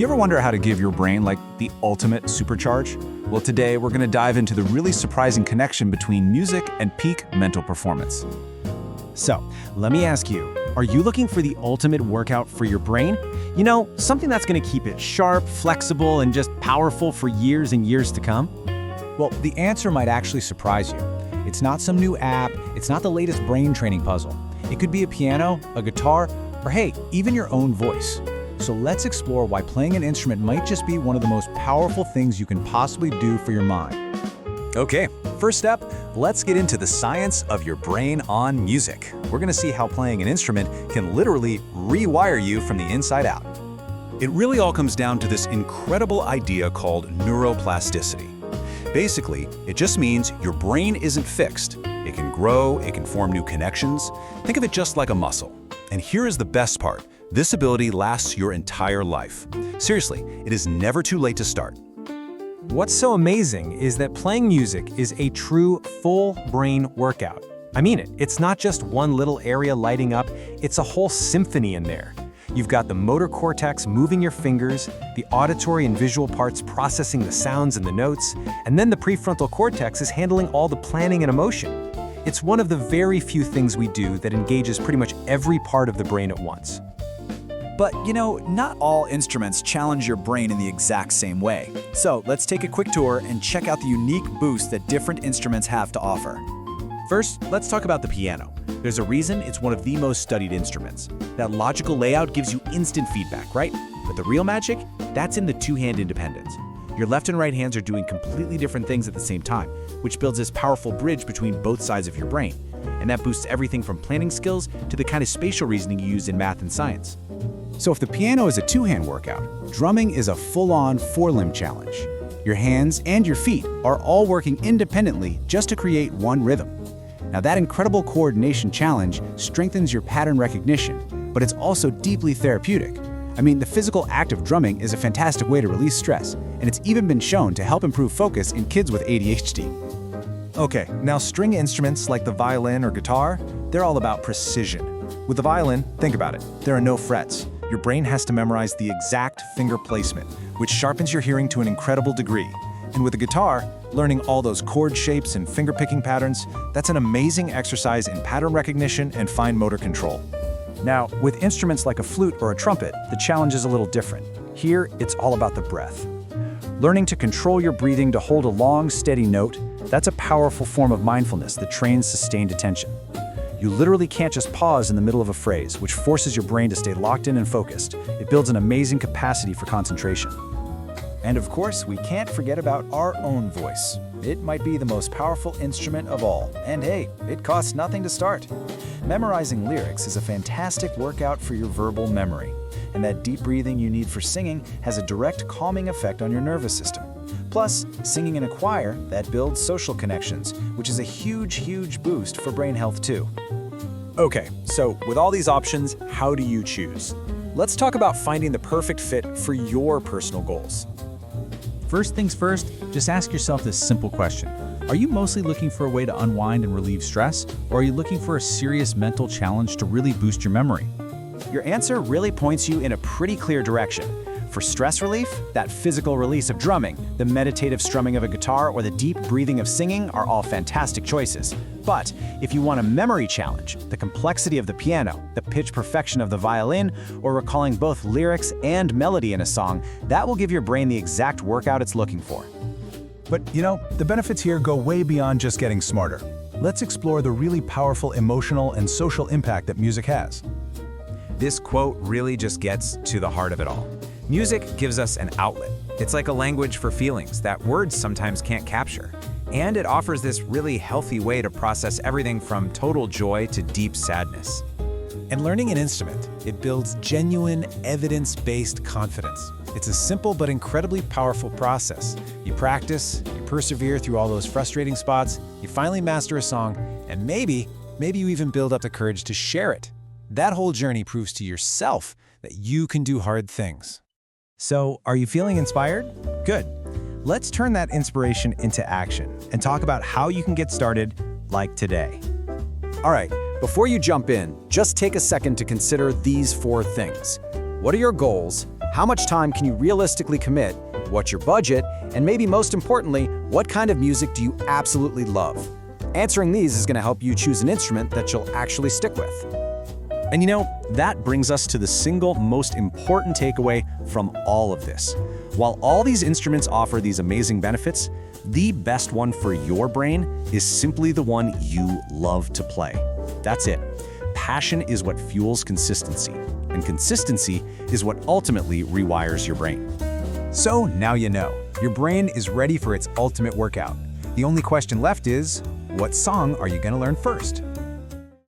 You ever wonder how to give your brain like the ultimate supercharge? Well, today we're going to dive into the really surprising connection between music and peak mental performance. So, let me ask you, are you looking for the ultimate workout for your brain? You know, something that's going to keep it sharp, flexible, and just powerful for years and years to come? Well, the answer might actually surprise you. It's not some new app, it's not the latest brain training puzzle. It could be a piano, a guitar, or hey, even your own voice. So let's explore why playing an instrument might just be one of the most powerful things you can possibly do for your mind. Okay, first step, let's get into the science of your brain on music. We're going to see how playing an instrument can literally rewire you from the inside out. It really all comes down to this incredible idea called neuroplasticity. Basically, it just means your brain isn't fixed. It can grow, it can form new connections. Think of it just like a muscle. And here is the best part. This ability lasts your entire life. Seriously, it is never too late to start. What's so amazing is that playing music is a true full brain workout. I mean it. It's not just one little area lighting up, it's a whole symphony in there. You've got the motor cortex moving your fingers, the auditory and visual parts processing the sounds and the notes, and then the prefrontal cortex is handling all the planning and emotion. It's one of the very few things we do that engages pretty much every part of the brain at once. But, you know, not all instruments challenge your brain in the exact same way. So let's take a quick tour and check out the unique boost that different instruments have to offer. First, let's talk about the piano. There's a reason it's one of the most studied instruments. That logical layout gives you instant feedback, right? But the real magic? That's in the two-hand independence. Your left and right hands are doing completely different things at the same time, which builds this powerful bridge between both sides of your brain. And that boosts everything from planning skills to the kind of spatial reasoning you use in math and science. So if the piano is a two-hand workout, drumming is a full-on four-limb challenge. Your hands and your feet are all working independently just to create one rhythm. Now that incredible coordination challenge strengthens your pattern recognition, but it's also deeply therapeutic. I mean, the physical act of drumming is a fantastic way to release stress, and it's even been shown to help improve focus in kids with ADHD. Okay, now string instruments like the violin or guitar, they're all about precision. With the violin, think about it, there are no frets. Your brain has to memorize the exact finger placement, which sharpens your hearing to an incredible degree. And with the guitar, learning all those chord shapes and finger-picking patterns, that's an amazing exercise in pattern recognition and fine motor control. Now, with instruments like a flute or a trumpet, the challenge is a little different. Here, it's all about the breath. Learning to control your breathing to hold a long, steady note, that's a powerful form of mindfulness that trains sustained attention. You literally can't just pause in the middle of a phrase, which forces your brain to stay locked in and focused. It builds an amazing capacity for concentration. And of course, we can't forget about our own voice. It might be the most powerful instrument of all, and hey, it costs nothing to start. Memorizing lyrics is a fantastic workout for your verbal memory, and that deep breathing you need for singing has a direct calming effect on your nervous system. Plus, singing in a choir, that builds social connections, which is a huge boost for brain health too. Okay, so with all these options, how do you choose? Let's talk about finding the perfect fit for your personal goals. First things first, just ask yourself this simple question. Are you mostly looking for a way to unwind and relieve stress, or are you looking for a serious mental challenge to really boost your memory? Your answer really points you in a pretty clear direction. For stress relief, that physical release of drumming, the meditative strumming of a guitar, or the deep breathing of singing are all fantastic choices. But if you want a memory challenge, the complexity of the piano, the pitch perfection of the violin, or recalling both lyrics and melody in a song, that will give your brain the exact workout it's looking for. But you know, the benefits here go way beyond just getting smarter. Let's explore the really powerful emotional and social impact that music has. This quote really just gets to the heart of it all. Music gives us an outlet. It's like a language for feelings that words sometimes can't capture. And it offers this really healthy way to process everything from total joy to deep sadness. And learning an instrument, it builds genuine, evidence-based confidence. It's a simple but incredibly powerful process. You practice, you persevere through all those frustrating spots, you finally master a song, and maybe you even build up the courage to share it. That whole journey proves to yourself that you can do hard things. So, are you feeling inspired? Good. Let's turn that inspiration into action and talk about how you can get started, like today. All right, before you jump in, just take a second to consider these 4 things. What are your goals? How much time can you realistically commit? What's your budget? And maybe most importantly, what kind of music do you absolutely love? Answering these is going to help you choose an instrument that you'll actually stick with. And that brings us to the single most important takeaway from all of this. While all these instruments offer these amazing benefits, the best one for your brain is simply the one you love to play. That's it. Passion is what fuels consistency, and consistency is what ultimately rewires your brain. So now you know, your brain is ready for its ultimate workout. The only question left is, what song are you going to learn first?